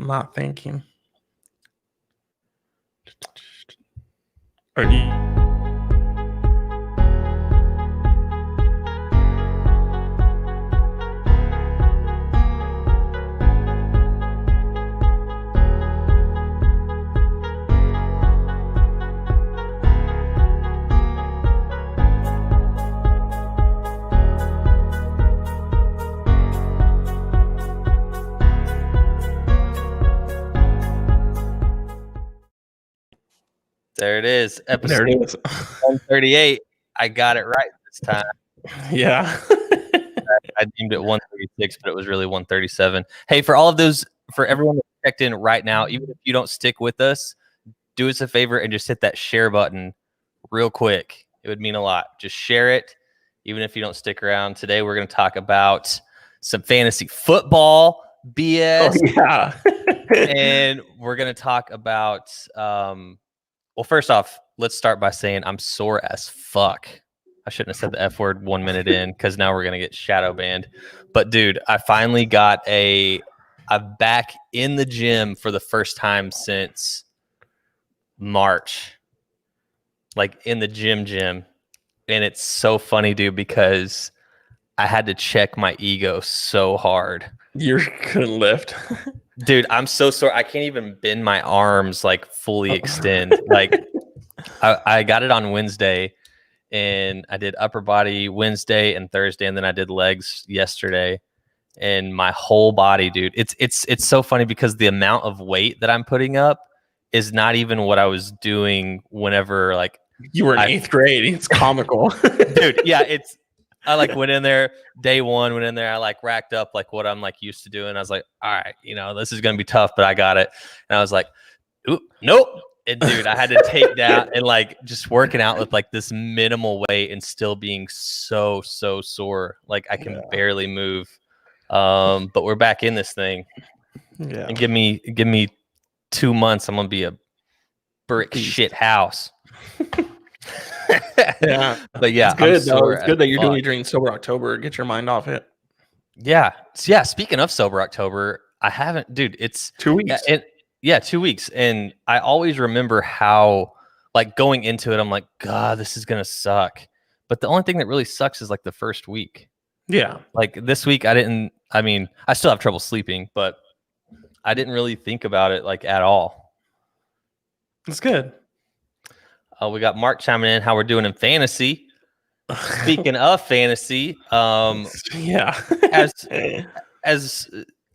not thinking. There it is. Episode There it is. 138. I got it right this time. Yeah. I deemed it 136, but it was really 137. Hey, for everyone that checked in right now, even if you don't stick with us, do us a favor and just hit that share button real quick. It would mean a lot. Just share it, even if you don't stick around. Today, we're going to talk about some fantasy football BS. Oh, yeah. And we're going to talk about, well, first off, let's start by saying I'm sore as fuck. I shouldn't have said the F word 1 minute in because now we're going to get shadow banned. But, dude, I finally got I'm back in the gym for the first time since March. Like, in the gym. And it's so funny, dude, because I had to check my ego so hard. You couldn't lift. Dude, I'm so sore. I can't even bend my arms, like, fully extend. Like, I got it on Wednesday, and I did upper body Wednesday and Thursday, and then I did legs yesterday. And my whole body, dude, it's so funny because the amount of weight that I'm putting up is not even what I was doing whenever, like, you were in 8th grade. It's comical. Dude, yeah, I like went in there day one, I like racked up like what I'm like used to doing. I was like, all right, this is going to be tough, but I got it. And I was like, oop, nope. And dude, I had to take down and like just working out with like this minimal weight and still being so sore. Like I can barely move. But we're back in this thing. Yeah. And give me 2 months. I'm going to be a brick shit house. Yeah, but yeah, it's good though. It's good that you're doing it during Sober October. Get your mind off it. Yeah. Speaking of Sober October, I haven't, dude. It's 2 weeks. 2 weeks, and I always remember how, like, going into it, I'm like, God, this is gonna suck. But the only thing that really sucks is like the first week. Yeah. Like this week, I still have trouble sleeping, but I didn't really think about it like at all. It's good. We got Mark chiming in how we're doing in fantasy. Speaking of fantasy, yeah,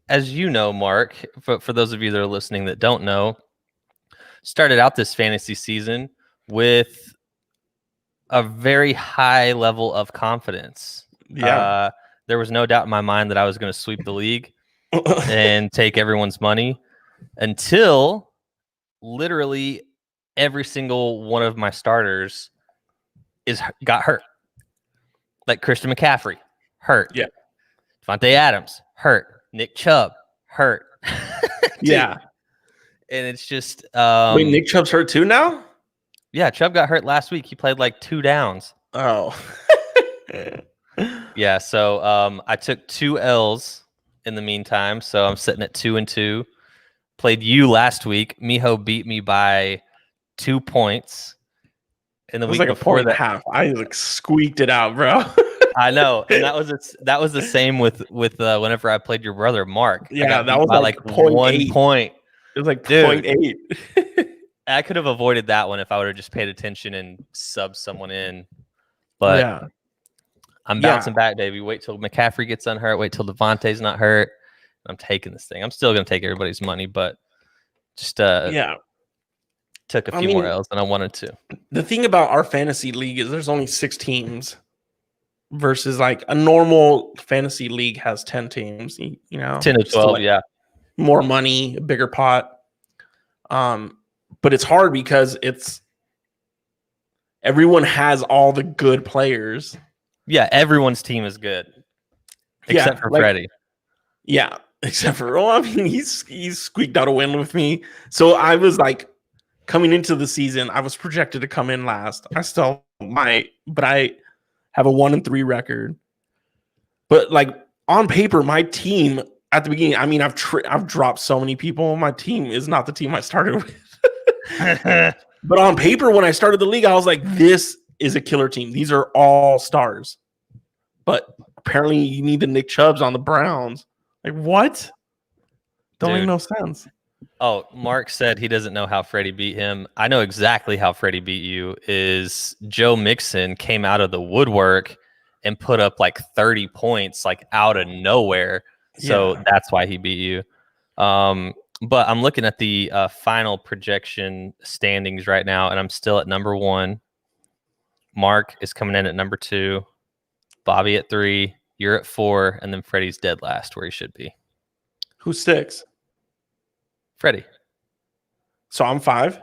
as you know, Mark, for those of you that are listening that don't know, started out this fantasy season with a very high level of confidence. Yeah, there was no doubt in my mind that I was going to sweep the league and take everyone's money until literally every single one of my starters got hurt. Like Christian McCaffrey, hurt. Yeah. Devontae Adams, hurt. Nick Chubb, hurt. Yeah. And it's just... wait, Nick Chubb's hurt too now? Yeah, Chubb got hurt last week. He played like 2 downs. Oh. Yeah, so I took 2 L's in the meantime, so I'm sitting at 2-2. Played you last week. Miho beat me by 2 points. In the week like before a point and a half. I like squeaked it out, bro. I know, and that was the same with whenever I played your brother Mark. Yeah, that was like 1 point. It was like 0.8. I could have avoided that one if I would have just paid attention and subbed someone in. But yeah. I'm bouncing back, baby. Wait till McCaffrey gets unhurt. Wait till Devontae's not hurt. I'm taking this thing. I'm still going to take everybody's money, but just took a few more L's than I wanted to. The thing about our fantasy league is there's only 6 teams versus like a normal fantasy league has 10 teams, 10 to 12, yeah. More money, a bigger pot. But it's hard because everyone has all the good players. Yeah, everyone's team is good. Except for Freddie. Yeah, except for he's squeaked out a win with me. So I was like, coming into the season, I was projected to come in last. I still might, but I have a 1-3 record. But like on paper, my team, at the beginning, I mean, I've dropped so many people. My team is not the team I started with. But on paper, when I started the league, I was like, this is a killer team. These are all stars. But apparently you need the Nick Chubbs on the Browns. Like, what? Don't make no sense. Oh, Mark said he doesn't know how Freddie beat him. I know exactly how Freddie beat you. Is Joe Mixon came out of the woodwork and put up like 30 points, like out of nowhere. So that's why he beat you. But I'm looking at the final projection standings right now, and I'm still at number 1. Mark is coming in at number 2. Bobby at 3. You're at 4, and then Freddie's dead last, where he should be. Who sticks? Freddie. So I'm 5.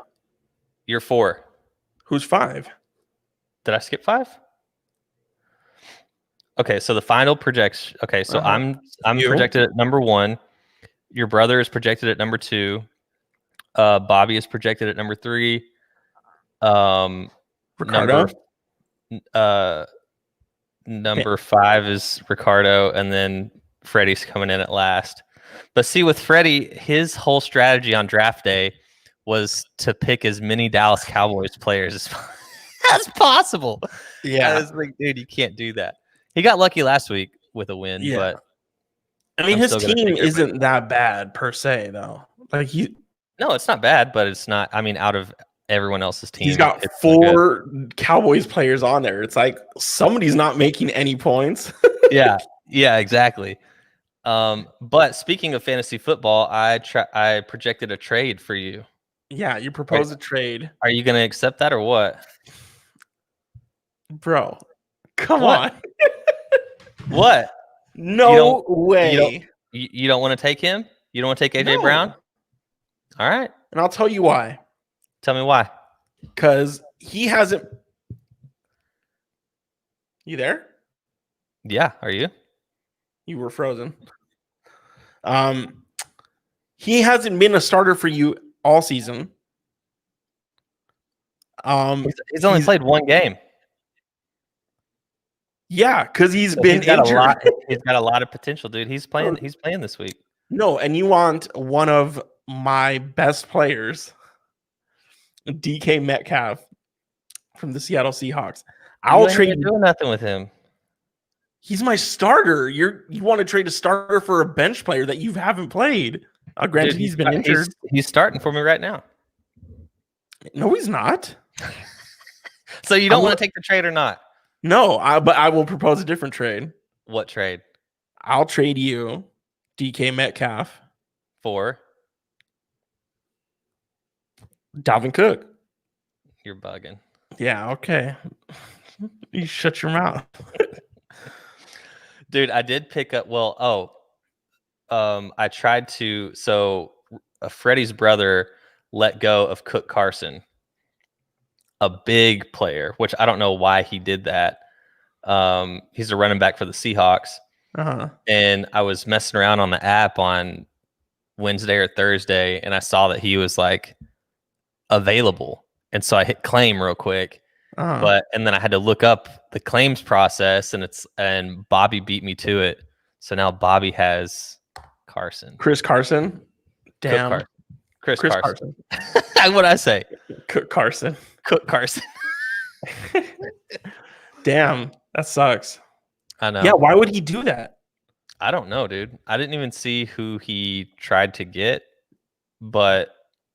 You're 4. Who's 5? Did I skip 5? Okay, so the final projection. Okay, so I'm projected at number 1. Your brother is projected at number 2. Bobby is projected at number 3. Ricardo. Number 5 is Ricardo, and then Freddie's coming in at last. But see, with Freddie, his whole strategy on draft day was to pick as many Dallas Cowboys players as possible. Yeah, I was like, dude, you can't do that. He got lucky last week with a win, but I mean, his team isn't that bad per se, though. Like no, it's not bad, but it's not. I mean, out of everyone else's team, he's got 4 Cowboys players on there. It's like somebody's not making any points. yeah, exactly. But speaking of fantasy football, I projected a trade for you. Yeah, you proposed a trade. Are you going to accept that or what? Bro, come on. What? No way. You don't want to take him? You don't want to take AJ Brown? All right. And I'll tell you why. Tell me why. Because he hasn't. You there? Yeah. Are you? You were frozen. He hasn't been a starter for you all season. He's only played 1 game. Yeah, because he's been injured. He's got a lot of potential, dude. He's playing this week. No, and you want one of my best players, DK Metcalf from the Seattle Seahawks. I'll trade. Doing nothing with him. He's my starter. You want to trade a starter for a bench player that you haven't played? Granted, dude, he's been injured. He's starting for me right now. No, he's not. So you don't want to take the trade or not? No, but I will propose a different trade. What trade? I'll trade you DK Metcalf for Dalvin Cook. You're bugging. Yeah, okay. You shut your mouth. Dude, I did pick up I tried to Freddie's brother let go of Cook Carson, a big player, which I don't know why he did that. He's a running back for the Seahawks. And I was messing around on the app on Wednesday or Thursday, and I saw that he was like available. And so I hit claim real quick. And then I had to look up the claims process, and Bobby beat me to it. So now Bobby has Carson. Chris Carson. Damn. Chris Carson. What'd I say? Cook Carson. Cook Carson. Damn, that sucks. I know. Yeah, why would he do that? I don't know, dude. I didn't even see who he tried to get, but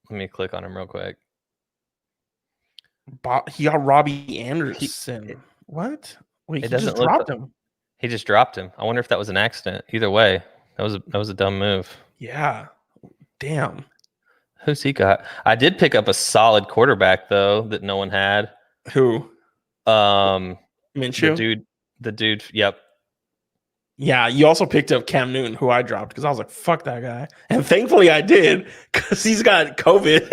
let me click on him real quick. He got Robbie Anderson. What? Wait, he just dropped him. He just dropped him. I wonder if that was an accident. Either way, that was a dumb move. Yeah. Damn. Who's he got? I did pick up a solid quarterback though that no one had. Who? Minshew. The dude. Yep. Yeah, you also picked up Cam Newton, who I dropped because I was like, "Fuck that guy," and thankfully I did because he's got COVID.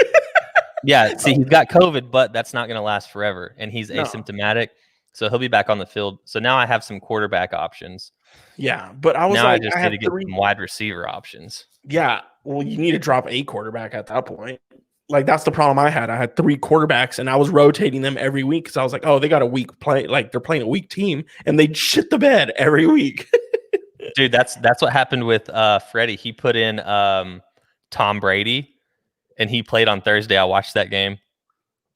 Yeah, see, he's got COVID, but that's not going to last forever, and he's asymptomatic, so he'll be back on the field. So now I have some quarterback options. Yeah, but I was now like, I just need to get some wide receiver options. Yeah, well, you need to drop a quarterback at that point. Like, that's the problem I had. I had 3 quarterbacks, and I was rotating them every week because I was like, oh, they got a weak play. Like, they're playing a weak team, and they shit the bed every week. Dude, that's what happened with Freddie. He put in Tom Brady, and he played on Thursday. I watched that game,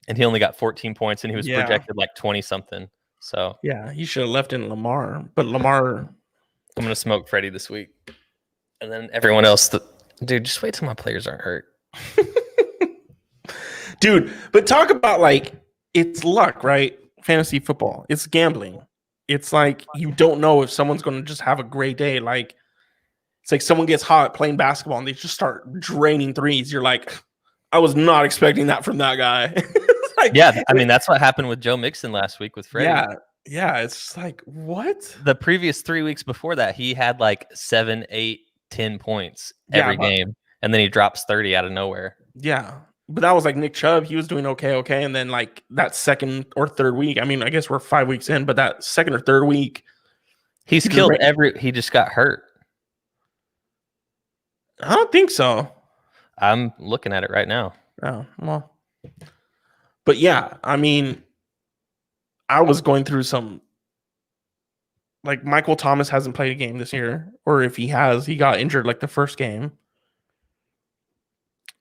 and he only got 14 points, and he was projected like 20 something. So yeah, he should have left in Lamar, but Lamar. I'm gonna smoke Freddie this week, and then everyone else. Dude, just wait till my players aren't hurt. Dude, but talk about like it's luck, right? Fantasy football, it's gambling. It's like you don't know if someone's going to just have a great day. Like it's like someone gets hot playing basketball and they just start draining threes. You're like, I was not expecting that from that guy. Like, yeah, I mean that's what happened with Joe Mixon last week with Freddie. Yeah, it's like what? The previous 3 weeks before that, he had like 7, 8, 10 points every game, and then he drops 30 out of nowhere. Yeah. But that was like Nick Chubb. He was doing okay. And then like that second or third week, I mean, I guess we're 5 weeks in, but that second or third week. He just got hurt. I don't think so. I'm looking at it right now. Oh, well. But yeah, I mean, I was going through some, like Michael Thomas hasn't played a game this year, or if he has, he got injured like the first game.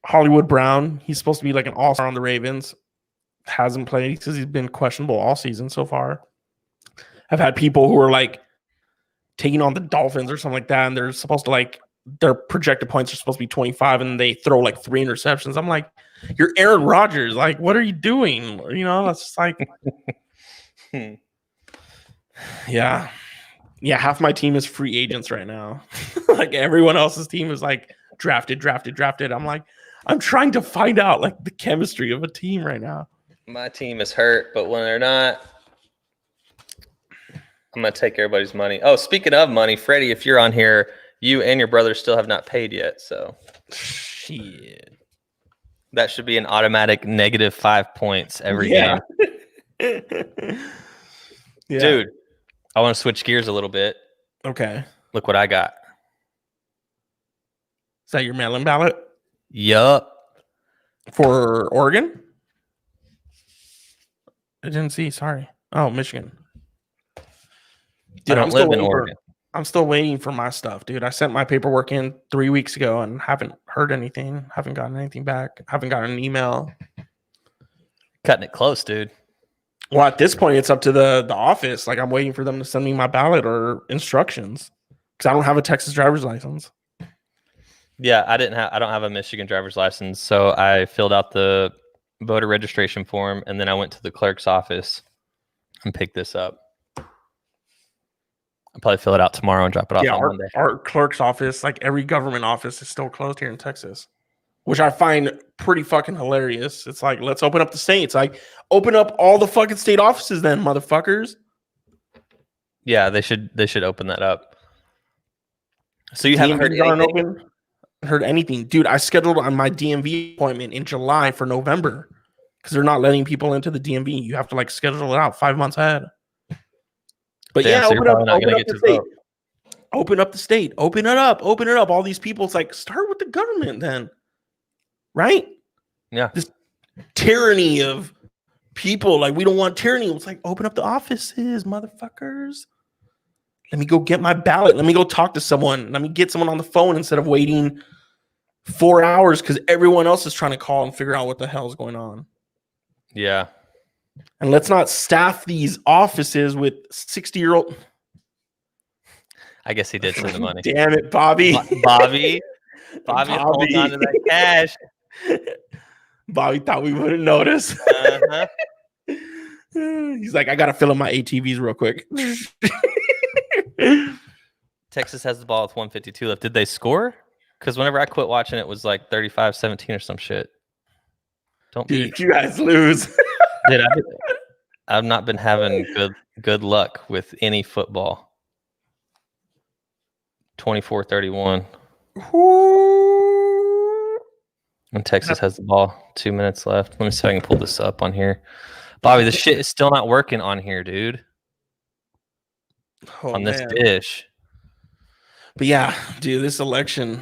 Hollywood Brown, he's supposed to be like an all-star on the Ravens. Hasn't played because he's been questionable all season so far. I've had people who are like taking on the Dolphins or something like that, and they're supposed to like their projected points are supposed to be 25, and they throw like 3 interceptions. I'm like, you're Aaron Rodgers. Like, what are you doing? You know, that's just like, yeah. Half my team is free agents right now. Like everyone else's team is like drafted. I'm like, I'm trying to find out like the chemistry of a team right now. My team is hurt, but when they're not, I'm going to take everybody's money. Oh, speaking of money, Freddie, if you're on here, you and your brother still have not paid yet. So shit. That should be an automatic -5 points every game. Yeah. Dude, I want to switch gears a little bit. Okay. Look what I got. Is that your mail-in ballot? Yup. For Oregon? I didn't see. Sorry. Oh, Michigan. Dude, I don't live in Oregon. I'm still waiting for my stuff, dude. I sent my paperwork in 3 weeks ago and haven't heard anything. Haven't gotten anything back. Haven't gotten an email. Cutting it close, dude. Well, at this point, it's up to the office. Like, I'm waiting for them to send me my ballot or instructions because I don't have a Texas driver's license. Yeah, I don't have a Michigan driver's license, so I filled out the voter registration form, and then I went to the clerk's office and picked this up. I'll probably fill it out tomorrow and drop it off on Monday. Our clerk's office, like every government office, is still closed here in Texas, which I find pretty fucking hilarious. It's like, let's open up the states. Like, open up all the fucking state offices then, motherfuckers. Yeah, they should open that up. So you haven't heard anything? Heard anything, dude? I scheduled on my DMV appointment in July for November because they're not letting people into the DMV. You have to like schedule it out 5 months ahead. But damn, yeah, so open up the state. Open up the state. Open it up. All these people. It's like, start with the government then, right? Yeah. This tyranny of people. Like, we don't want tyranny. It's like, open up the offices, motherfuckers. Let me go get my ballot. Let me go talk to someone. Let me get someone on the phone instead of waiting 4 hours because everyone else is trying to call and figure out what the hell is going on. Yeah. And let's not staff these offices with 60-year-old. I guess he did send the money. Damn it, Bobby. Bobby holding on to that cash. Bobby thought we wouldn't notice. Uh-huh. He's like, I got to fill up my ATVs real quick. Texas has the ball with 152 left. Did they score? Because whenever I quit watching, it was like 35-17 or some shit. Dude, you guys lose. Dude, I've not been having good luck with any football. 24-31. And Texas has the ball. 2 minutes left. Let me see if I can pull this up on here. Bobby, the shit is still not working on here, dude. On this dish. But yeah, dude, this election,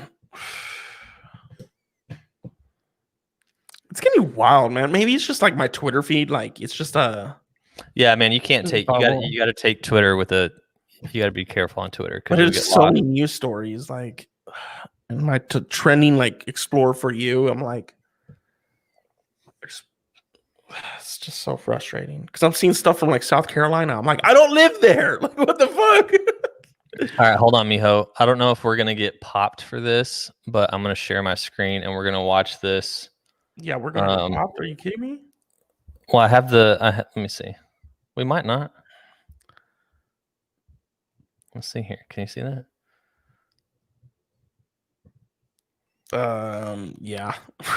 it's gonna be wild, man. Maybe it's just like my Twitter feed, like it's just yeah, man. You can't take you got to take Twitter with a You got to be careful on Twitter But because you'll there's get so lost. many news stories like in my trending like explore for you. I'm like, it's just so frustrating because I'm seeing stuff from like South Carolina. I'm like, I don't live there. Like, what the fuck? All right, hold on, mijo. I don't know if we're gonna get popped for this, but I'm gonna share my screen and we're gonna watch this. Yeah, we're gonna get popped. Are you kidding me? Well, I have the. Let me see. We might not. Let's see here. Can you see that? Yeah,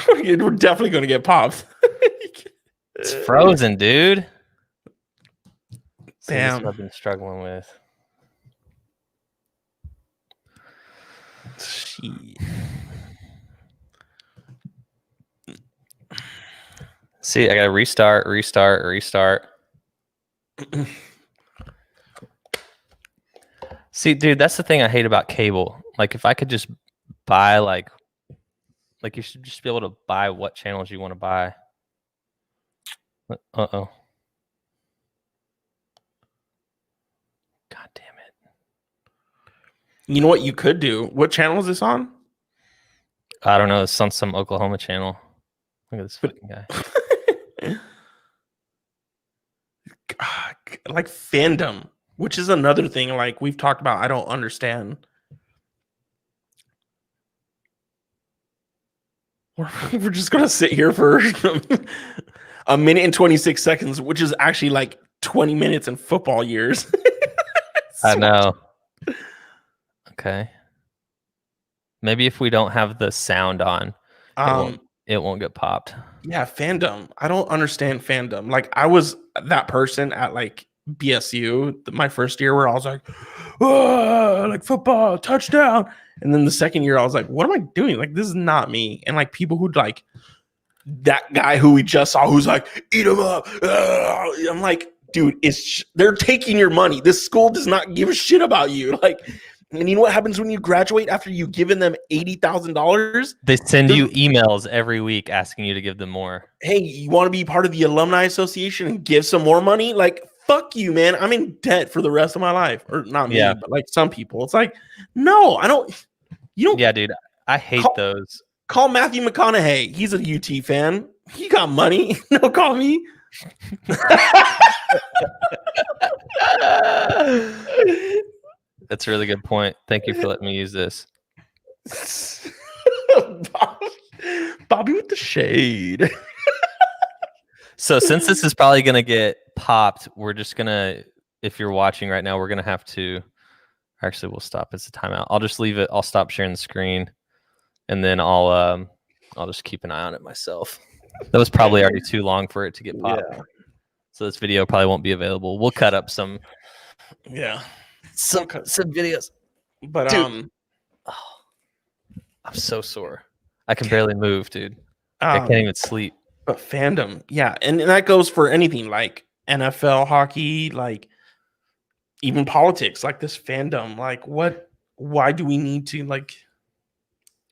we're definitely gonna get popped. It's frozen, dude. See, this is Damn. what I've been struggling with. Shit. See, I gotta restart. See, dude, that's the thing I hate about cable. Like, if I could just buy, like you should just be able to buy what channels you want to buy. Uh-oh. God damn it. You know what you could do? What channel is this on? I don't know. It's on some Oklahoma channel. Look at this fucking guy. Like fandom, which is another thing like we've talked about. I don't understand. We're just gonna sit here for a minute and 26 seconds, which is actually like 20 minutes in football years. I know. Okay. Maybe if we don't have the sound on, it won't get popped. Yeah, fandom. I don't understand fandom. Like I was that person at like BSU my first year where I was like, oh, like football touchdown, and then the second year I was like, what am I doing? Like this is not me. And like people who like that guy who we just saw who's like eat him up. I'm like, dude, they're taking your money. This school does not give a shit about you. Like, and you know what happens when you graduate after you've given them $80,000? They send you emails every week asking you to give them more. Hey, you want to be part of the alumni association and give some more money? Like, fuck you, man. I'm in debt for the rest of my life. Or not me, but like some people. It's like, no, I don't. You don't. Yeah, dude. I hate those. Call Matthew McConaughey. He's a UT fan. He got money. No, call me. That's a really good point. Thank you for letting me use this. Bobby with the shade. So since this is probably going to get popped, we're just going to, if you're watching right now, we're going to have to, actually we'll stop. It's a timeout. I'll just leave it. I'll stop sharing the screen and then I'll just keep an eye on it myself. That was probably already too long for it to get popped. Yeah. So this video probably won't be available. We'll cut up some. Yeah. Some videos. But dude, I'm so sore. I can barely move, dude. I can't even sleep. But fandom, yeah, and that goes for anything like NFL, hockey, like even politics, like this fandom. Like, why do we need to like?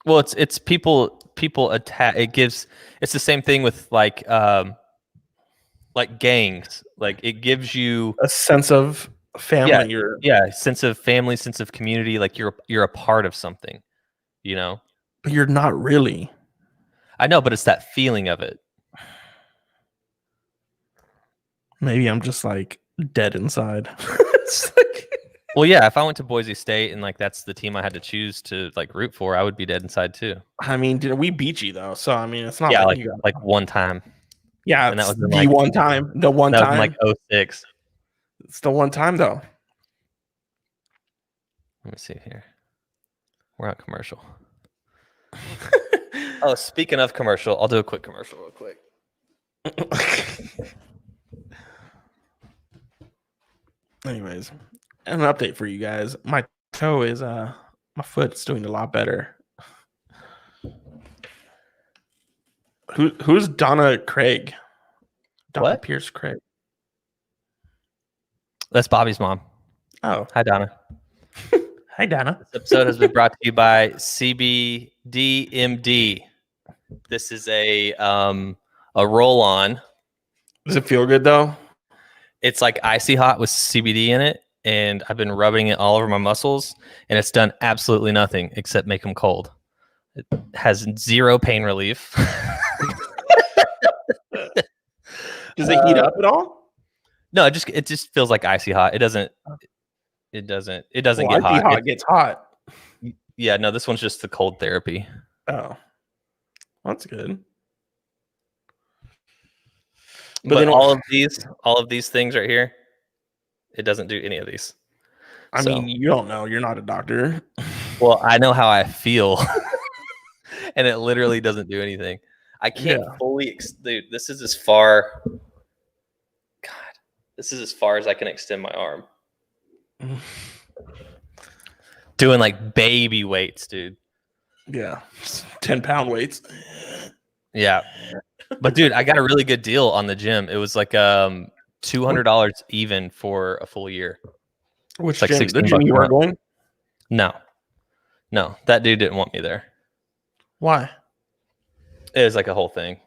Well, it's people attack. It's the same thing with like gangs. Like it gives you a sense of family. Sense of family, sense of community. Like you're a part of something, you know. But you're not really. I know, but it's that feeling of it. Maybe I'm just like dead inside. Well, yeah, if I went to Boise State and like that's the team I had to choose to like root for, I would be dead inside too. I mean, we beat you though, so I mean, it's not like one time. Yeah, and that was the one time. The one time, was like 06. It's the one time though. Let me see here. We're on commercial. Oh, speaking of commercial, I'll do a quick commercial real quick. Anyways, an update for you guys. My toe is my foot's doing a lot better. Who's Donna Craig? Donna Pierce Craig. That's Bobby's mom. Oh, hi Donna. Hi Donna. This episode has been brought to you by CBDMD. This is a roll-on. Does it feel good though? It's like icy hot with CBD in it, and I've been rubbing it all over my muscles, and it's done absolutely nothing except make them cold. It has zero pain relief. Does it heat up at all? No, it just feels like icy hot. It doesn't get Icy hot. hot gets hot. Yeah, no, this one's just the cold therapy. Oh, that's good. But then all of these things right here, it doesn't do any of these. I mean, you don't know. You're not a doctor. Well, I know how I feel, and it literally doesn't do anything. I can't fully, dude. This is as far. God, this is as far as I can extend my arm. Doing like baby weights, dude. Yeah, 10-pound weights. Yeah, but dude, I got a really good deal on the gym. It was like $200 even for a full year. Which like gym? The gym you were going? No, that dude didn't want me there. Why? It was like a whole thing.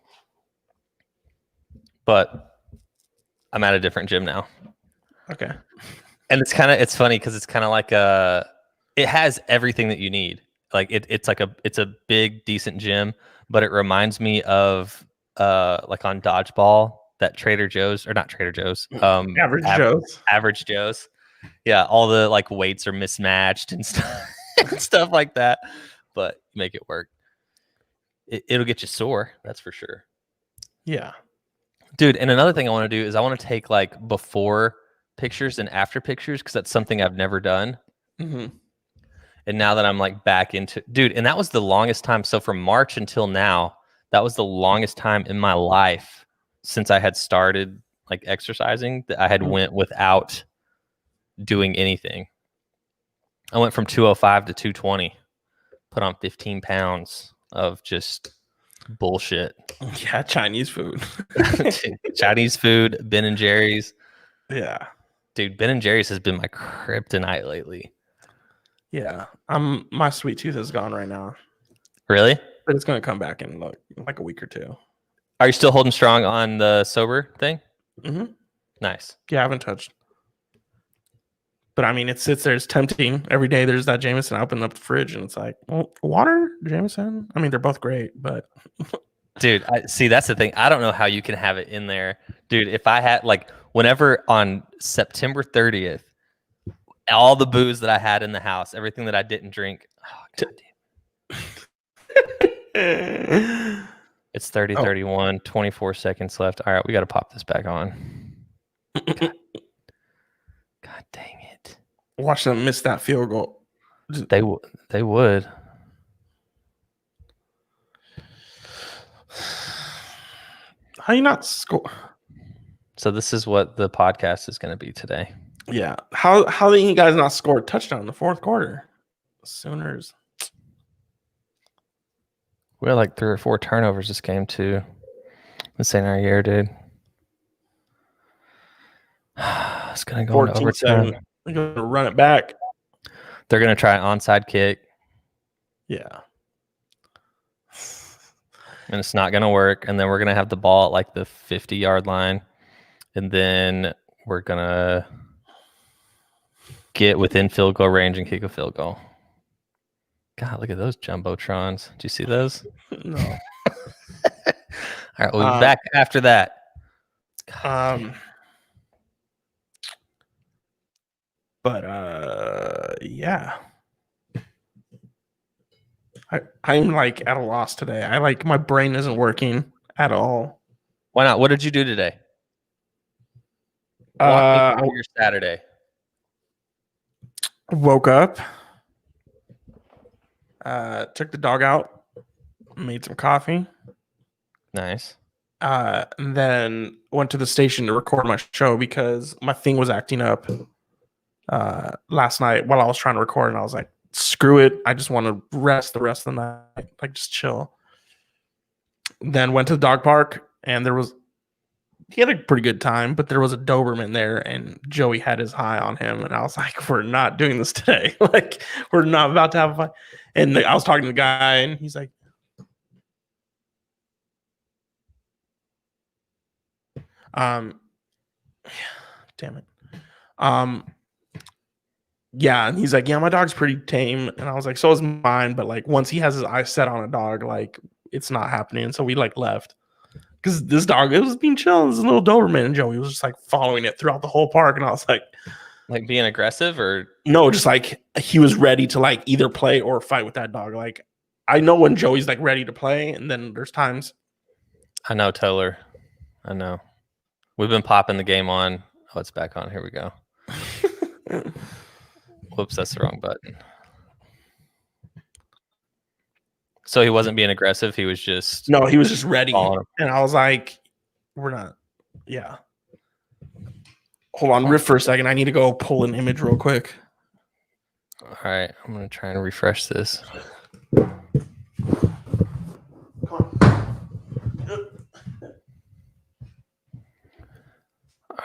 But I'm at a different gym now. Okay. And it's funny because it's kind of like it has everything that you need. Like it's a big, decent gym, but it reminds me of like on Dodgeball, that Trader Joe's, or not Trader Joe's, Average Joe's. Yeah, all the like weights are mismatched and stuff, and stuff like that. But make it work. It'll get you sore, that's for sure. Yeah. Dude, and another thing I want to do is I want to take like before pictures and after pictures, because that's something I've never done. Mm-hmm. And now that I'm like back into, dude, and that was the longest time. So from March until now, that was the longest time in my life since I had started like exercising that I had went without doing anything. I went from 205 to 220, put on 15 pounds of just bullshit. Yeah, Chinese food. Chinese food, Ben and Jerry's. Yeah. Dude, Ben and Jerry's has been my kryptonite lately. Yeah. My sweet tooth is gone right now. Really? But it's gonna come back in like a week or two. Are you still holding strong on the sober thing? Mm-hmm. Nice. Yeah, I haven't touched. But I mean, it sits there. It's tempting. Every day there's that Jameson. I open up the fridge and it's like, well, water, Jameson. I mean, they're both great, but dude, see, that's the thing. I don't know how you can have it in there, dude. If I had like, whenever on September 30th, all the booze that I had in the house, everything that I didn't drink. Oh, God. It's 30:31, 24 seconds left. All right, we got to pop this back on. God dang it. Watch them miss that field goal. They would. How you not score? So this is what the podcast is going to be today. Yeah. How did you guys not score a touchdown in the fourth quarter? Sooners. We had like 3 or 4 turnovers this game too. This ain't our year, dude. It's gonna go into overtime. They're gonna run it back. They're gonna try an onside kick. Yeah. And it's not gonna work. And then we're gonna have the ball at like the 50-yard line. And then we're gonna get within field goal range and kick a field goal. God, look at those jumbotrons. Do you see those? No. All right, we'll be back after that. Yeah. I'm like at a loss today. My brain isn't working at all. Why not? What did you do today? Walk me through your Saturday. Woke up, took the dog out, made some coffee. Nice. And then went to the station to record my show because my thing was acting up last night while I was trying to record, and I was like, screw it. I just want to rest the rest of the night, like just chill. Then went to the dog park, and he had a pretty good time, but there was a Doberman there, and Joey had his eye on him, and I was like, we're not doing this today. Like, we're not about to have a fight. And I was talking to the guy, and he's like, damn it. Yeah, and he's like, yeah, my dog's pretty tame, and I was like, so is mine, but like once he has his eyes set on a dog, like it's not happening. So we like left because this dog, it was being chill. This little Doberman, and Joey was just like following it throughout the whole park, and I was like, being aggressive or no, just like he was ready to like either play or fight with that dog. Like I know when Joey's like ready to play, and then there's times. I know, Toller. I know. We've been popping the game on. Oh, it's back on. Here we go. Whoops, that's the wrong button. So he wasn't being aggressive. He was just No, he was just ready, following him. and I was like, we're not. Yeah. Hold on, riff for a second. I need to go pull an image real quick. All right, I'm gonna try and refresh this.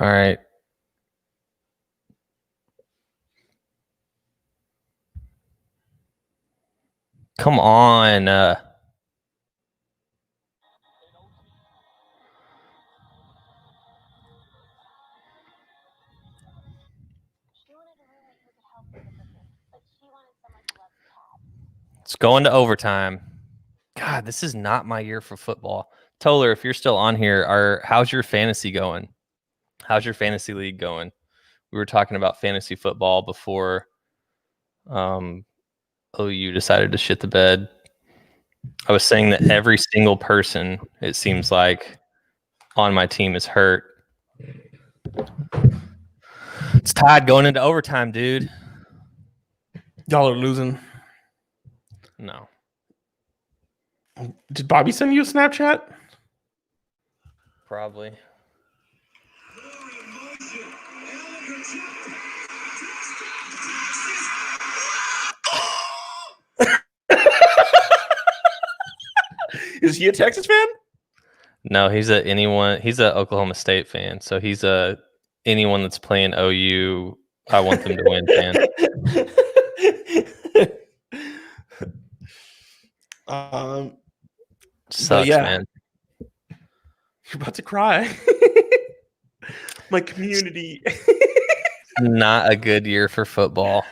All right. Come on. It's going to overtime. God, this is not my year for football. Toller, if you're still on here, how's your fantasy going? How's your fantasy league going? We were talking about fantasy football before OU decided to shit the bed. I was saying that every single person, it seems like, on my team is hurt. It's tied going into overtime, dude. Y'all are losing. No. Did Bobby send you a Snapchat? Probably. Is he a Texas fan? No, he's a Oklahoma State fan. So he's a anyone that's playing OU, I want them to win fan. Sucks, yeah. man. You're about to cry. My community. Not a good year for football.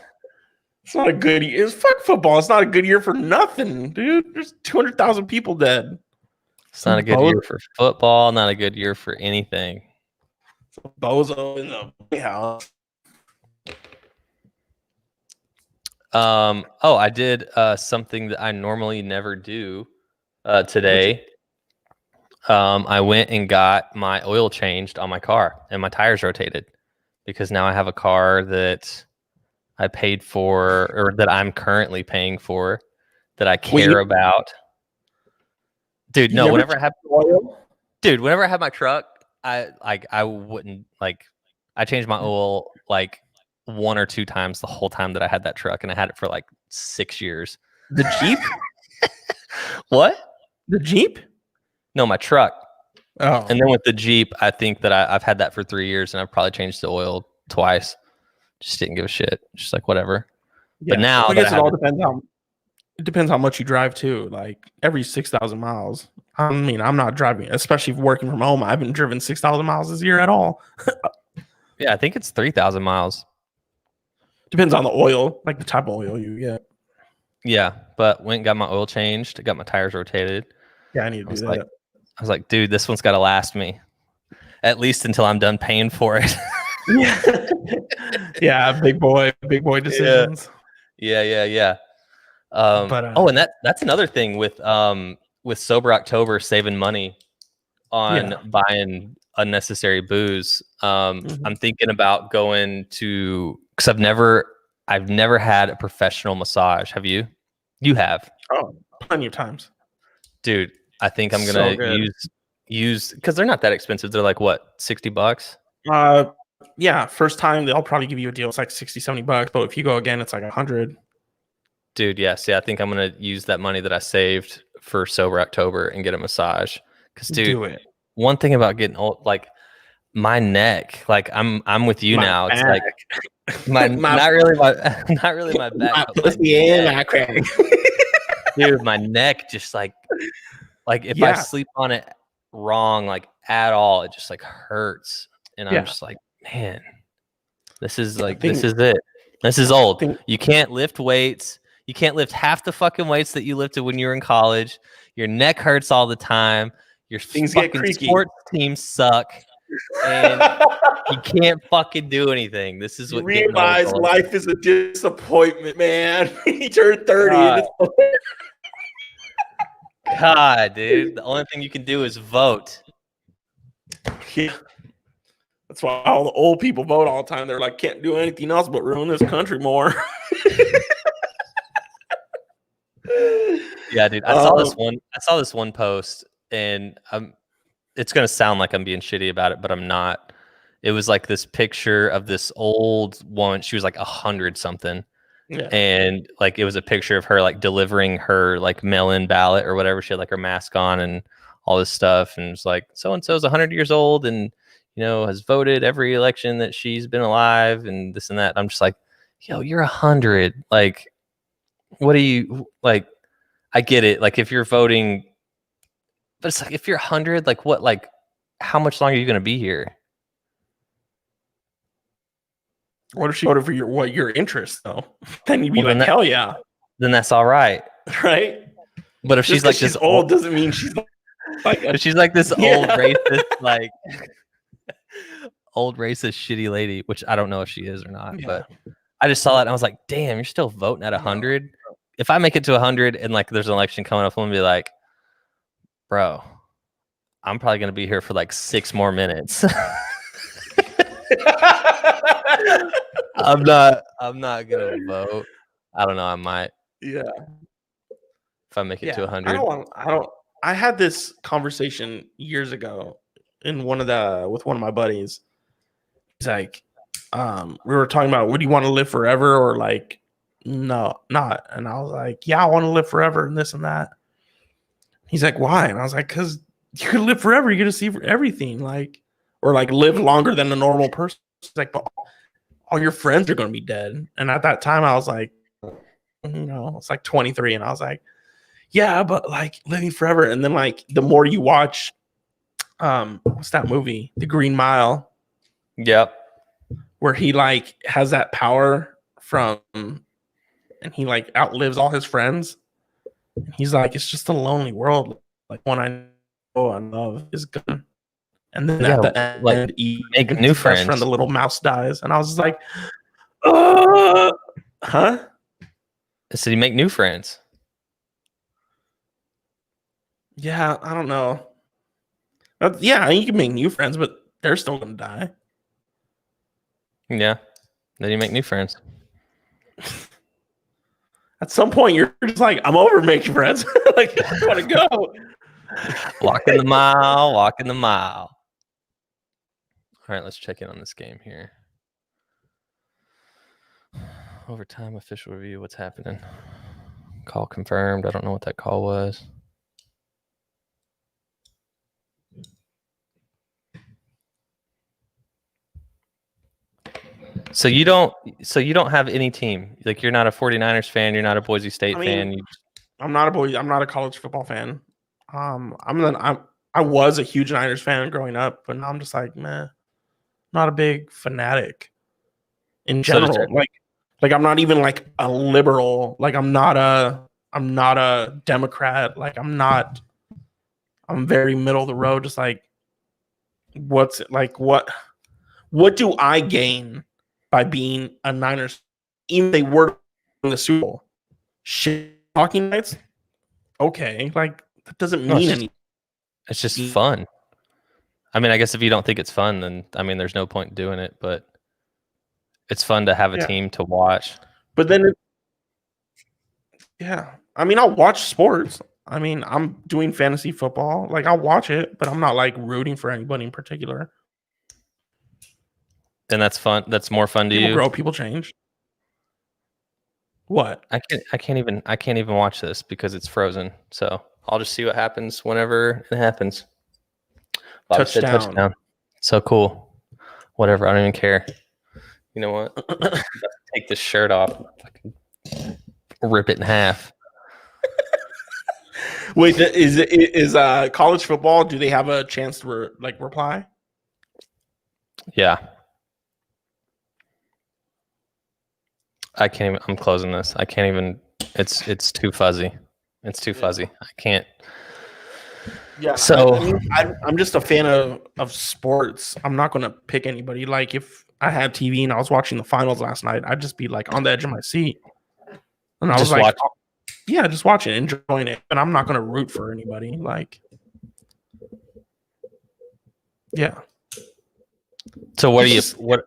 It's not a good year. It's fuck football. It's not a good year for nothing, dude. There's 200,000 people dead. It's not a good year for football. Not a good year for anything. Bozo in the house. I did something that I normally never do today. I went and got my oil changed on my car and my tires rotated because now I have a car that I paid for or that I'm currently paying for that I care about. Dude, no, whenever I have oil? Dude, whenever I have my truck, I wouldn't like I changed my oil like 1 or 2 times the whole time that I had that truck, and I had it for like 6 years. The Jeep? What? The Jeep? No, my truck. Oh. And then with the Jeep, I think that I've had that for 3 years, and I've probably changed the oil twice. Just didn't give a shit. Just like whatever. Yeah, but now I guess it all depends how much you drive too. Like every 6,000 miles. I mean, I'm not driving, especially working from home. I haven't driven 6,000 miles this year at all. Yeah, I think it's 3,000 miles. Depends on the oil, like the type of oil you get. Yeah, but went and got my oil changed, got my tires rotated. Yeah, I need to do that. I was like, dude, this one's got to last me at least until I'm done paying for it. Yeah, big boy decisions. Yeah. And that's another thing with Sober October, saving money on buying unnecessary booze. I'm thinking about going to, because I've never had a professional massage. Have you? You have? Oh, plenty of times, dude. I think I'm gonna use because they're not that expensive. They're like what, $60? Yeah, first time they'll probably give you a deal. It's like $60-$70, but if you go again, it's like $100. Dude, yes, yeah. I think I'm gonna use that money that I saved for Sober October and get a massage. Because, dude, do it. One thing about getting old, like my neck, like I'm with you now. It's like not really my back. My pussy and my crack. Dude, my neck just like if I sleep on it wrong, like at all, it just like hurts. And I'm just like, man, this is it. This is old. think- You can't lift weights. You can't lift half the fucking weights that you lifted when you were in college. Your neck hurts all the time. Your Things get fucking creaky. sports teams suck. And you can't fucking do anything. This is You what getting realize old is. life is a disappointment, man. He turned 30. God. God, dude. The only thing you can do is vote. Yeah. That's why all the old people vote all the time. They're like, can't do anything else but ruin this country more. Yeah, dude. I saw this one post, and it's gonna sound like I'm being shitty about it, but I'm not. It was like this picture of this old woman. She was like 100 something. Yeah. And like it was a picture of her like delivering her like mail-in ballot or whatever. She had like her mask on and all this stuff, and it's like so and so's 100 years old and has voted every election that she's been alive and this and that. I'm just like, yo, you're 100. Like, what do you like? I get it. Like if you're voting, but it's like if you're 100, like what? Like how much longer are you gonna be here? What if she voted for your interest though? Then you'd be Well, like, hell yeah, Then that's all right. right? But if she's like she's this old, doesn't mean she's like if she's like this Yeah. old racist, like old racist shitty lady, which I don't know if she is or not, Yeah. but I just saw that and I was like, damn, you're still voting at 100. If I make it to 100 and like there's an election coming up, I'm gonna be like, bro, I'm probably gonna be here for like 6 more minutes. I'm not gonna vote. I don't know. I might Yeah. if I make it to 100. I had this conversation years ago with one of my buddies. He's like, we were talking about, would you want to live forever or like, no, not. And I was like, yeah, I want to live forever and this and that. He's like, why? And I was like, because you could live forever. You get to see everything, like, or like live longer than a normal person. He's like, but all your friends are going to be dead. And at that time, I was like, it's like 23. And I was like, yeah, but like living forever. And then like the more you watch, what's that movie? The Green Mile. Yep. Where he like has that power and he like outlives all his friends. And he's like, it's just a lonely world. Like one I know and love is gone. And then at the end, like he make new friends. Friend, the little mouse dies, and I was just like, huh? So you make new friends. Yeah, I don't know. Yeah, you can make new friends, but they're still gonna die. Yeah. Then you make new friends. At some point, you're just like, I'm over making friends. Like, I want to go. Walking the mile, walking the mile. All right, let's check in on this game here. Overtime official review. What's happening? Call confirmed. I don't know what that call was. So you don't have any team. Like you're not a 49ers fan, you're not a Boise State fan. I'm not a college football fan. I was a huge Niners fan growing up, but now I'm just like, meh. Not a big fanatic in general. Like I'm not even like a liberal. Like I'm not a Democrat. Like I'm very middle of the road. Just like what do I gain by being a Niners? Even if they were in the Super Bowl, shit talking nights. Okay, like that doesn't mean anything. It's just fun. I mean, I guess if you don't think it's fun, then I mean, there's no point in doing it. But it's fun to have a team to watch. But then, I mean, I'll watch sports. I mean, I'm doing fantasy football. Like, I'll watch it, but I'm not like rooting for anybody in particular. And that's fun. That's more fun to you. People grow, people change. What? I can't even watch this because it's frozen. So I'll just see what happens whenever it happens. Touchdown. So cool. Whatever. I don't even care. You know what? Take this shirt off. Rip it in half. Wait, is college football? Do they have a chance to reply? Yeah. I can't even. I'm closing this. I can't even. It's too fuzzy. It's too fuzzy. I can't. Yeah. So I mean, I'm just a fan of sports. I'm not going to pick anybody. Like if I had TV and I was watching the finals last night, I'd just be like on the edge of my seat. And I was just like, watch. yeah, just watching, enjoying it. And I'm not going to root for anybody. Like, yeah. So what are you? What?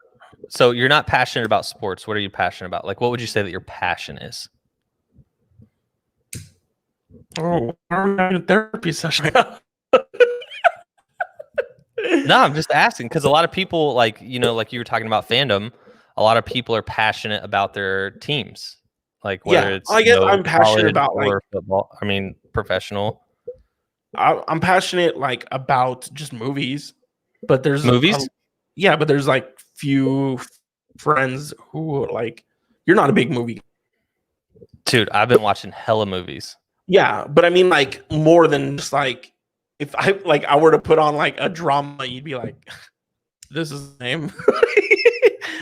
So you're not passionate about sports. What are you passionate about? Like, what would you say that your passion is? Oh, are we having a therapy session? No, I'm just asking because a lot of people, like like you were talking about fandom, a lot of people are passionate about their teams, like whether Yeah, it's I guess I'm passionate college about like or football. I mean, professional I'm passionate like about just movies, but movies. but there's like few friends who like you're not a big movie. Dude, I've been watching hella movies. Yeah, but I mean like more than just like if I were to put on like a drama, you'd be like, this is the name.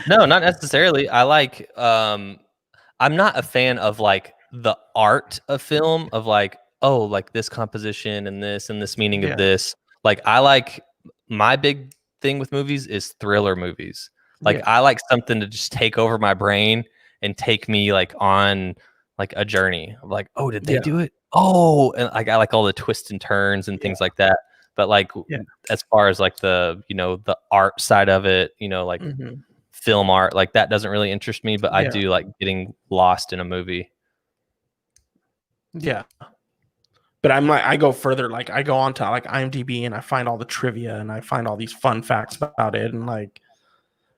No, not necessarily. I like. I'm not a fan of like the art of film of like, oh, like this composition and this meaning Yeah. of this. Like I like my big thing with movies is thriller movies. Like Yeah. I like something to just take over my brain and take me like on like a journey of like, oh, did they Yeah. do it? Oh, and like I like all the twists and turns and things like that. But like as far as like the the art side of it, like Mhm. film art, like that doesn't really interest me, but I Yeah. do like getting lost in a movie. Yeah. But I'm like, I go further. Like, I go on to like IMDb and I find all the trivia and I find all these fun facts about it and like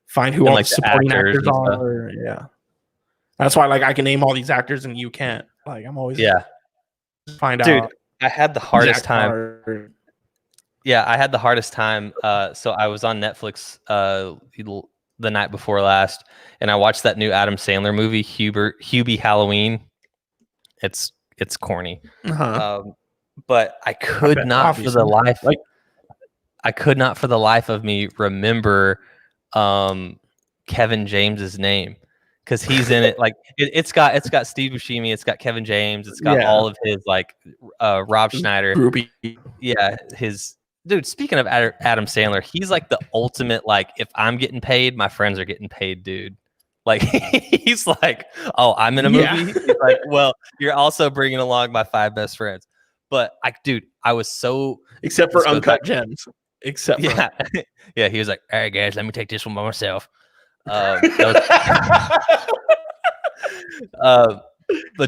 find who And, all like, the the supporting actors actors and stuff. are. Yeah. That's why like I can name all these actors and you can't. Like, I'm always find Dude, out. I had the hardest Jack time. Hart. Yeah, I had the hardest time. So I was on Netflix the night before last, and I watched that new Adam Sandler movie, Hubie Halloween. It's corny. Uh-huh. But I could bet, not obviously. for the life Like- I could not for the life of me remember Kevin James's name. Because he's in it, like it's got Steve Buscemi, it's got Kevin James, it's got all of his like Rob Schneider. Groupie. Yeah, his dude. Speaking of Adam Sandler, he's like the ultimate. Like, if I'm getting paid, my friends are getting paid, dude. Like he's like, oh, I'm in a movie. He's like, well, you're also bringing along my 5 best friends. But I was so Except for Uncut Gems. Except for yeah. He was like, all right, guys, let me take this one by myself. But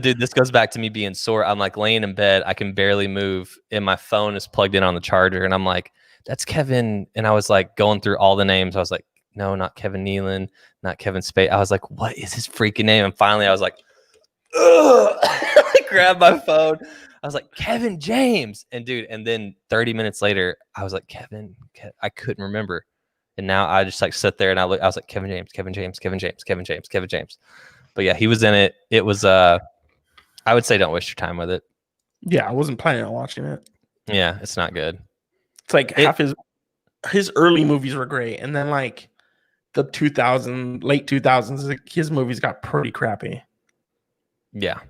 dude, this goes back to me being sore. I'm like laying in bed, I can barely move, and my phone is plugged in on the charger, and I'm like, that's Kevin. And I was like going through all the names. I was like, no, not Kevin Nealon, not Kevin Spacey. I was like, what is his freaking name? And finally I was like, I grabbed my phone. I was like, Kevin James. And dude, and then 30 minutes later, I was like, Kevin, I couldn't remember. And now I just like sit there and I was like, Kevin James. But yeah, he was in it. It was I would say don't waste your time with it. Yeah, I wasn't planning on watching it. Yeah, it's not good. It's like half his early movies were great, and then like the late 2000s, like, his movies got pretty crappy. Yeah.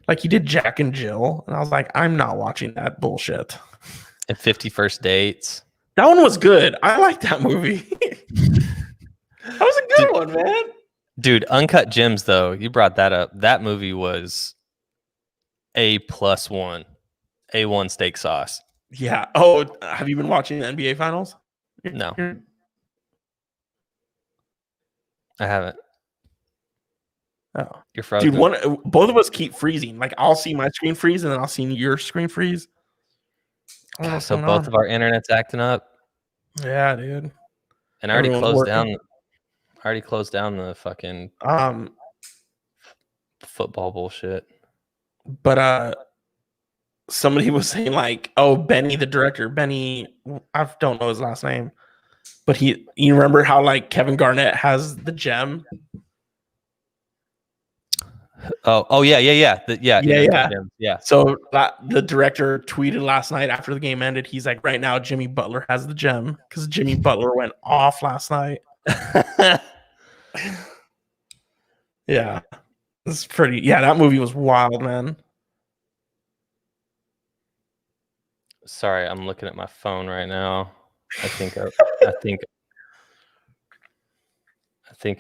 Like he did Jack and Jill, and I was like, I'm not watching that bullshit. And 50 First Dates. That one was good. I like that movie. That was a good one, man. Dude, Uncut Gems, though, you brought that up. That movie was A+1. A1 steak sauce. Yeah. Oh, have you been watching the NBA Finals? No. I haven't. Oh. You're frozen. Dude, both of us keep freezing. Like I'll see my screen freeze and then I'll see your screen freeze. God, so both of our internet's acting up. Yeah, dude. And I already closed down the fucking football bullshit. But somebody was saying like, oh, Benny the director, I don't know his last name, but you remember how like Kevin Garnett has the gem? Oh yeah. Yeah. So the director tweeted last night after the game ended. He's like, right now Jimmy Butler has the gem because Jimmy Butler went off last night. Yeah. It's pretty. Yeah, that movie was wild, man. Sorry, I'm looking at my phone right now. I think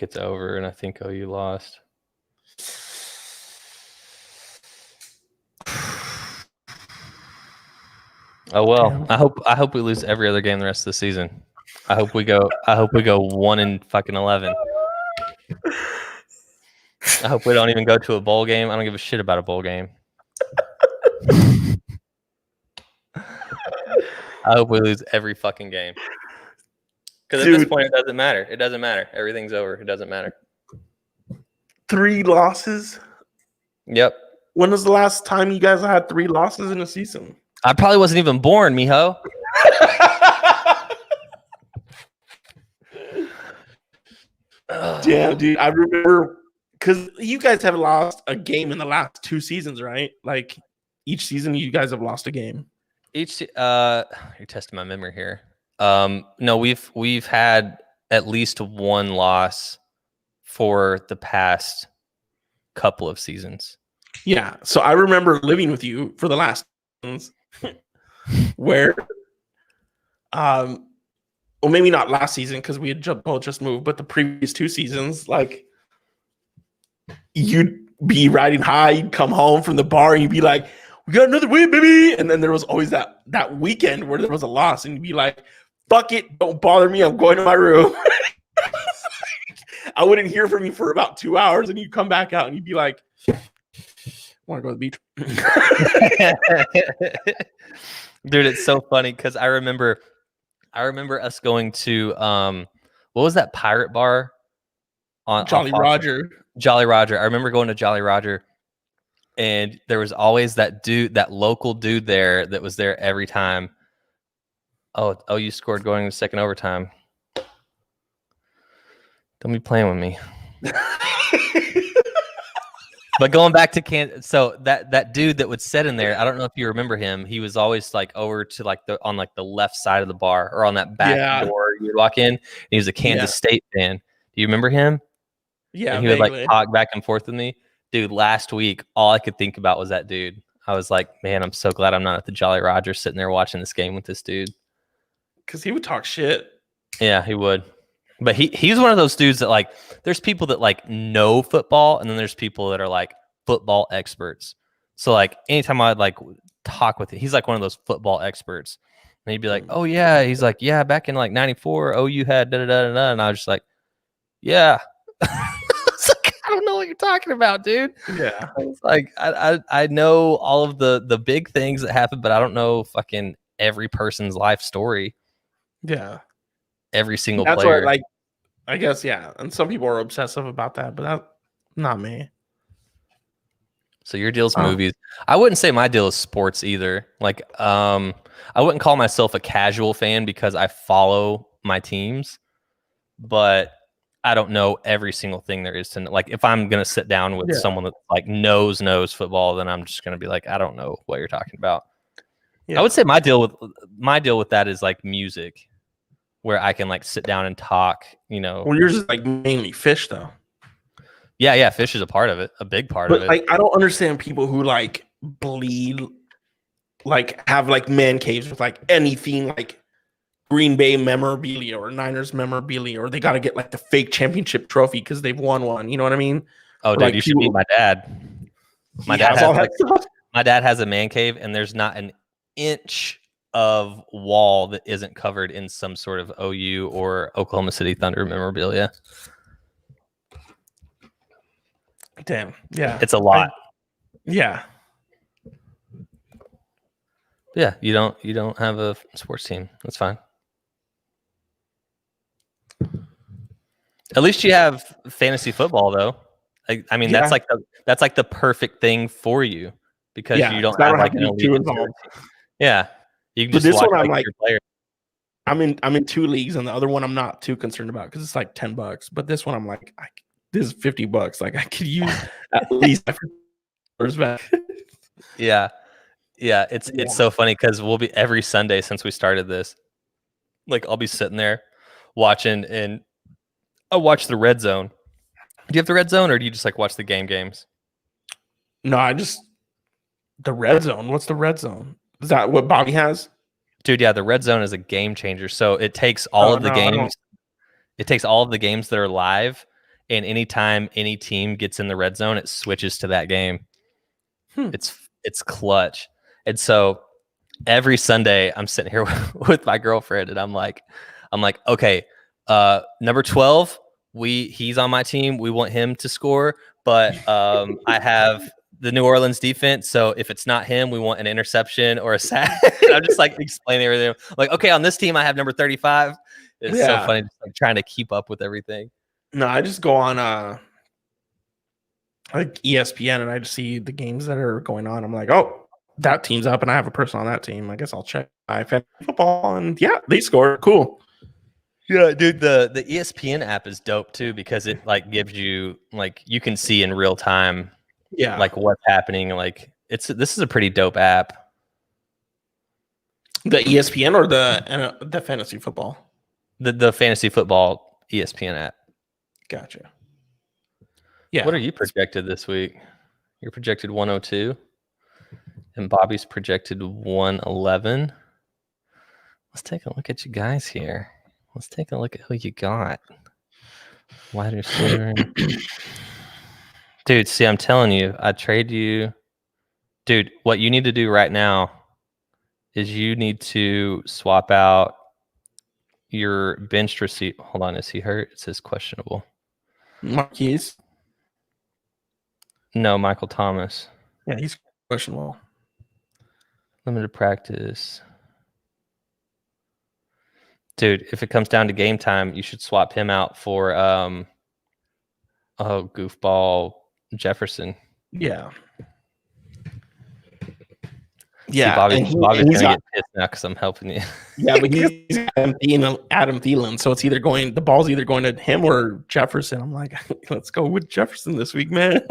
it's over, and I think OU lost. Oh well, Damn. I hope we lose every other game the rest of the season. I hope we go 1-11. I hope we don't even go to a bowl game. I don't give a shit about a bowl game. I hope we lose every fucking game. Because at this point, it doesn't matter. It doesn't matter. Everything's over. It doesn't matter. 3 losses. Yep. When was the last time you guys had 3 losses in a season? I probably wasn't even born, mijo. Damn, dude. I remember because you guys have lost a game in the last 2 seasons, right? Like each season, you guys have lost a game. You're testing my memory here. No, we've had at least 1 loss for the past couple of seasons. Yeah. So I remember living with you for the last seasons where well, maybe not last season because we had both just moved, but the previous 2 seasons, like you'd be riding high, you'd come home from the bar and you'd be like, we got another win, baby. And then there was always that weekend where there was a loss and you'd be like, fuck it, don't bother me, I'm going to my room. I wouldn't hear from you for about 2 hours and you'd come back out and you'd be like, I want to go to the beach. Dude, it's so funny because I remember us going to what was that pirate bar on Jolly Roger. Jolly Roger. I remember going to Jolly Roger, and there was always that local dude there that was there every time. Oh, you scored going into second overtime. Don't be playing with me. But going back to so that dude that would sit in there, I don't know if you remember him. He was always like over to on the left side of the bar or on that back door. You would walk in, and he was a Kansas State fan. Do you remember him? Yeah, and he would like talk back and forth with me. Dude, last week, all I could think about was that dude. I was like, man, I'm so glad I'm not at the Jolly Roger sitting there watching this game with this dude. Because he would talk shit. Yeah, he would. But he's one of those dudes that like, there's people that like know football, and then there's people that are like football experts. So like anytime I'd like talk with him, he's like one of those football experts. And he'd be like, oh yeah. He's like, yeah, back in like 94, OU had da-da-da-da-da. And I was just like, yeah. It's like, I don't know what you're talking about, dude. Yeah. It's like I know all of the big things that happen, but I don't know fucking every person's life story. Yeah. Every single That's player. what, like, I guess, yeah. And some people are obsessive about that, but that's not me. So your deal's movies. I wouldn't say my deal is sports either. Like, I wouldn't call myself a casual fan because I follow my teams, but I don't know every single thing there is to know. Like, if I'm gonna sit down with someone that like knows football, then I'm just gonna be like, I don't know what you're talking about. Yeah. I would say my deal with that is like music, where I can like sit down and talk. You know, well, yours is like mainly fish though. Yeah, fish is a part of it, a big part of it. Like, I don't understand people who like bleed, like have like man caves with like anything like Green Bay memorabilia or Niners memorabilia, or they got to get like the fake championship trophy because they've won one. You know what I mean? Oh, dude, like, you should meet my dad. My dad has a man cave, and there's not an inch of wall that isn't covered in some sort of OU or Oklahoma City Thunder memorabilia. Damn. Yeah. It's a lot. Yeah. You don't have a sports team. That's fine. At least you have fantasy football though. I mean, that's like the perfect thing for you because you don't have like an elite involved. Yeah. You can just this watch one, I'm like your player. I'm in 2 leagues, and the other one I'm not too concerned about because it's like $10. But this one I'm like, this is $50. Like I could use at least back. Yeah. It's so funny because we'll be every Sunday since we started this. Like I'll be sitting there watching, and I'll watch the Red Zone. Do you have the Red Zone, or do you just like watch the games? No, the red zone. What's the red zone? Is that what Bobby has? Dude, yeah, the red zone is a game changer. So it takes all of the games. It takes all of the games that are live, and anytime any team gets in the red zone, it switches to that game. It's clutch. And so every Sunday I'm sitting here with my girlfriend, and I'm like, okay, number 12, he's on my team. We want him to score, but I have the New Orleans defense. So if it's not him, we want an interception or a sack. I'm just like explaining everything. I'm like, okay, on this team, I have number 35. It's so funny, just like trying to keep up with everything. No, I just go on like ESPN and I just see the games that are going on. I'm like, oh, that team's up and I have a person on that team. I guess I'll check fantasy football, and yeah, they scored. Cool. Yeah, dude, the ESPN app is dope too, because it like gives you like you can see in real time like what's happening. Like this is a pretty dope app. The ESPN or the fantasy football? The fantasy football ESPN app. Gotcha. Yeah. What are you projected this week? You're projected 102 and Bobby's projected 111. Let's take a look at you guys here. Let's take a look at who you got. Wide receiver. Dude, see, I'm telling you, I trade you. Dude, what you need to do right now is you need to swap out your benched receiver. Hold on, is he hurt? It says questionable. Marquise? No, Michael Thomas. Yeah, he's questionable. Limited practice. Dude, if it comes down to game time, you should swap him out for goofball Jefferson. Yeah. Yeah, see, Bobby's gonna get pissed now because I'm helping you. Yeah, but he's Adam Thielen, so the ball's either going to him or Jefferson. I'm like, let's go with Jefferson this week, man.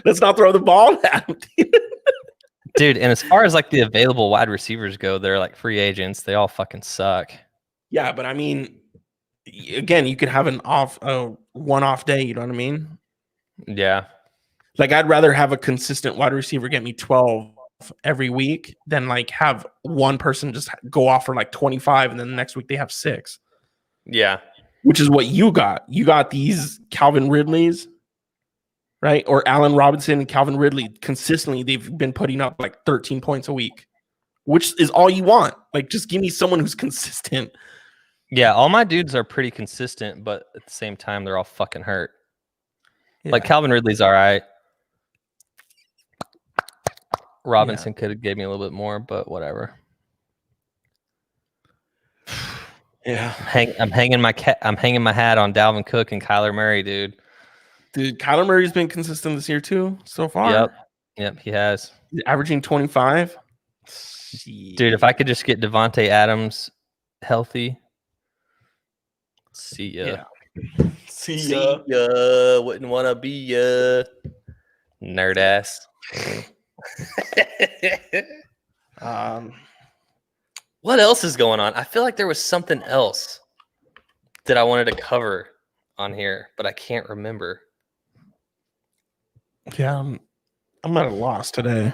Let's not throw the ball at Adam Thielen. Dude, and as far as like the available wide receivers go, they're like free agents. They all fucking suck. Yeah, but I mean, again, you could have a one-off day. You know what I mean? Yeah. Like I'd rather have a consistent wide receiver get me 12 every week than like have one person just go off for like 25 and then the next week they have 6. Yeah. Which is what you got. You got these Calvin Ridleys, right? Or Allen Robinson and Calvin Ridley consistently. They've been putting up like 13 points a week, which is all you want. Like just give me someone who's consistent. Yeah, all my dudes are pretty consistent, but at the same time, they're all fucking hurt. Yeah. Like Calvin Ridley's all right. Robinson could have gave me a little bit more, but whatever. Yeah, I'm hanging my hat on Dalvin Cook and Kyler Murray, dude. Dude, Kyler Murray's been consistent this year too, so far. Yep, he has. He's averaging 25. Dude, if I could just get Devontae Adams healthy. See ya. Yeah. See ya. Wouldn't want to be ya. Nerd ass. What else is going on? I feel like there was something else that I wanted to cover on here, but I can't remember. Yeah, I'm at a loss today.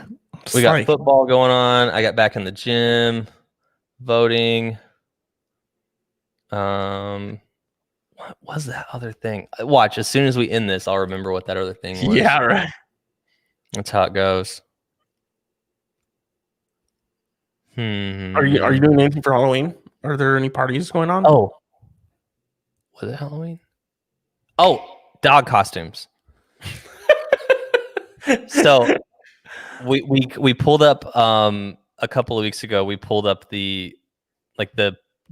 We got football going on. I got back in the gym, voting. What was that other thing? Watch, as soon as we end this, I'll remember what that other thing was. Yeah, right. That's how it goes. Are you doing anything for Halloween? Are there any parties going on? Oh, was it Halloween? Oh, dog costumes. So we pulled up a couple of weeks ago. We pulled up the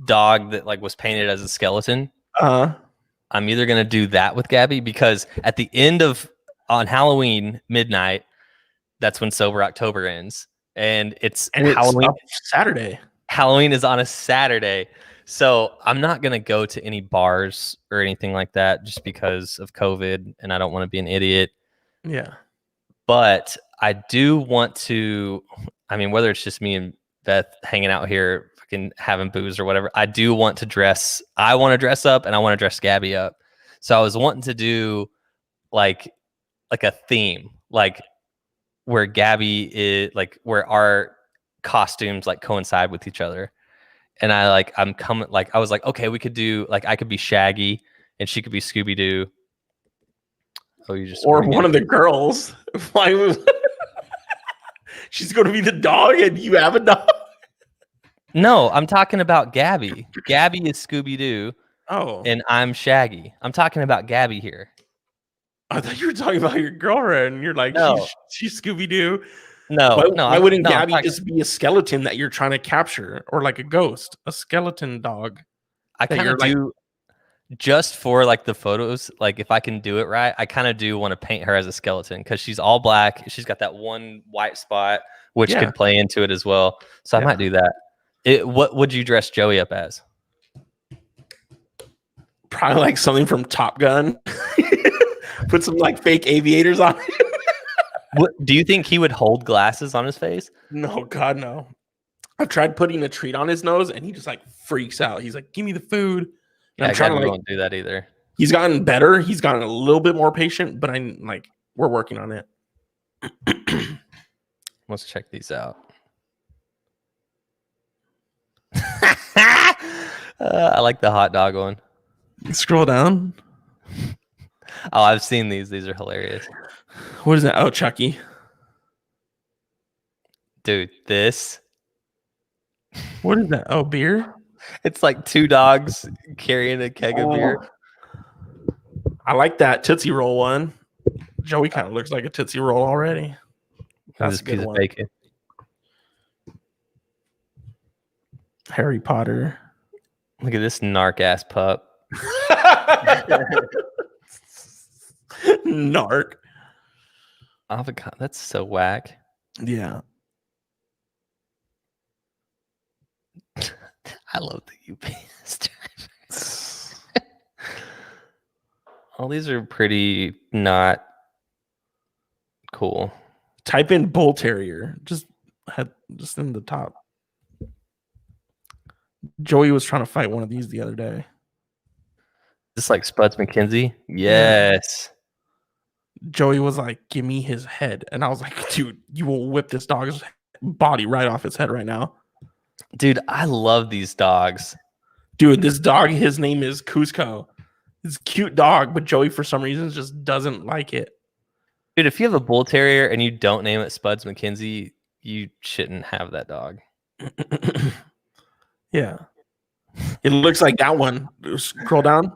dog that like was painted as a skeleton. I'm either gonna do that with Gabby because at the end on Halloween midnight, that's when Sober October ends. And it's Halloween Saturday. Halloween is on a Saturday. So I'm not going to go to any bars or anything like that just because of COVID and I don't want to be an idiot. Yeah. But I do want to, I mean, whether it's just me and Beth hanging out here, fucking having booze or whatever, I do want to dress. I want to dress up and I want to dress Gabby up. So I was wanting to do like a theme, like where Gabby is like where our costumes like coincide with each other. And I was like, okay, we could do like I could be Shaggy and she could be Scooby Doo. Oh, you just or one of the girls. Why would she's going to be the dog and you have a dog? No, I'm talking about Gabby. Gabby is Scooby Doo. Oh, And I'm Shaggy. I'm talking about Gabby here. I thought you were talking about your girlfriend. You're like, No. she's Scooby Doo. No, Why wouldn't Gabby talking, just be a skeleton that you're trying to capture, or like a ghost, a skeleton dog? I kind of do just for like the photos. Like if I can do it right, I kind of do want to paint her as a skeleton because she's all black. She's got that one white spot, which could play into it as well. So I might do that. What would you dress Joey up as? Probably like something from Top Gun. Put some like fake aviators on. Do you think he would hold glasses on his face? No, God, no. I've tried putting a treat on his nose, and he just like freaks out. He's like, "Give me the food." And I'm trying to don't do that either. He's gotten better. He's gotten a little bit more patient, but we're working on it. Let's check these out. I like the hot dog one. Scroll down. Oh, I've seen these. These are hilarious. What is that? Oh, Chucky. Dude, this. What is that? Oh, beer? It's like two dogs carrying a keg of beer. I like that Tootsie Roll one. Joey kind of looks like a Tootsie Roll already. That's a good piece one. Of bacon. Harry Potter. Look at this narc ass pup. Narc. Avocado. That's so whack. Yeah. I love the UPS drivers. All these are pretty not cool. Type in Bull Terrier. Just in the top. Joey was trying to fight one of these the other day. Just like Spuds McKenzie? Yes. Joey was like, "Give me his head." And I was like, "Dude, you will whip this dog's body right off its head right now." Dude, I love these dogs. Dude, this dog, his name is Cusco. It's a cute dog, but Joey, for some reason, just doesn't like it. Dude, if you have a bull terrier and you don't name it Spuds McKenzie, you shouldn't have that dog. Yeah. It looks like that one. Scroll down.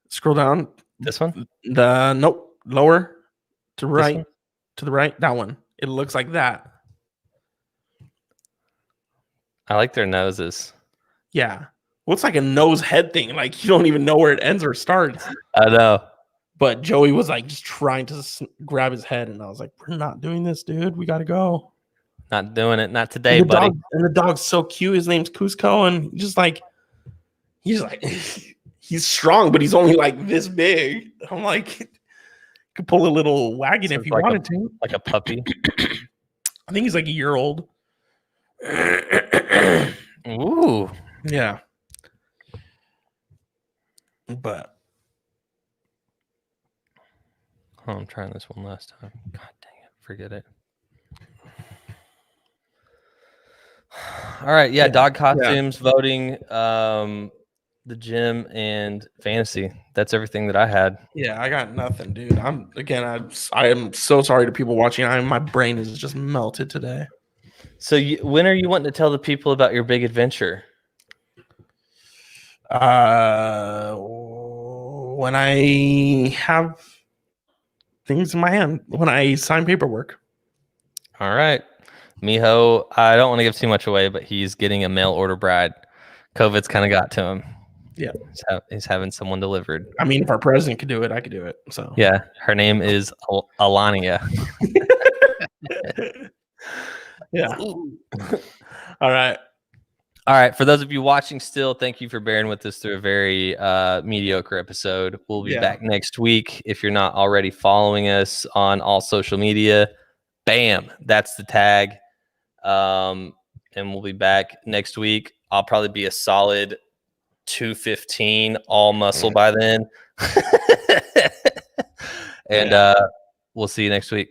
Scroll down. This one? Nope. Lower to right. To the right. That one. It looks like that. I like their noses. Yeah. Looks like a nose head thing. Like you don't even know where it ends or starts. I know. But Joey was like just trying to grab his head. And I was like, "We're not doing this, dude. We got to go." Not doing it. Not today, buddy. And the dog's so cute. His name's Cusco. And he's he's strong, but he's only like this big. I'm like, you could pull a little wagon if you wanted to. Like a puppy. I think he's like a year old. Ooh. Yeah. But I'm trying this one last time. God dang it. Forget it. All right. Yeah. Dog costumes, voting, the gym, and fantasy. That's everything that I had. Yeah, I got nothing, dude. I am so sorry to people watching. My brain is just melted today. So when are you wanting to tell the people about your big adventure? When I have things in my hand, when I sign paperwork. All right. Miho, I don't want to give too much away, but he's getting a mail order bride. COVID's kind of got to him. Yeah. He's having someone delivered. I mean, if our president could do it, I could do it. So yeah, her name is Alania. Yeah. All right. All right. For those of you watching still, thank you for bearing with us through a very mediocre episode. We'll be back next week. If you're not already following us on all social media, bam, that's the tag. And we'll be back next week. I'll probably be a solid 215 all muscle by then. And we'll see you next week.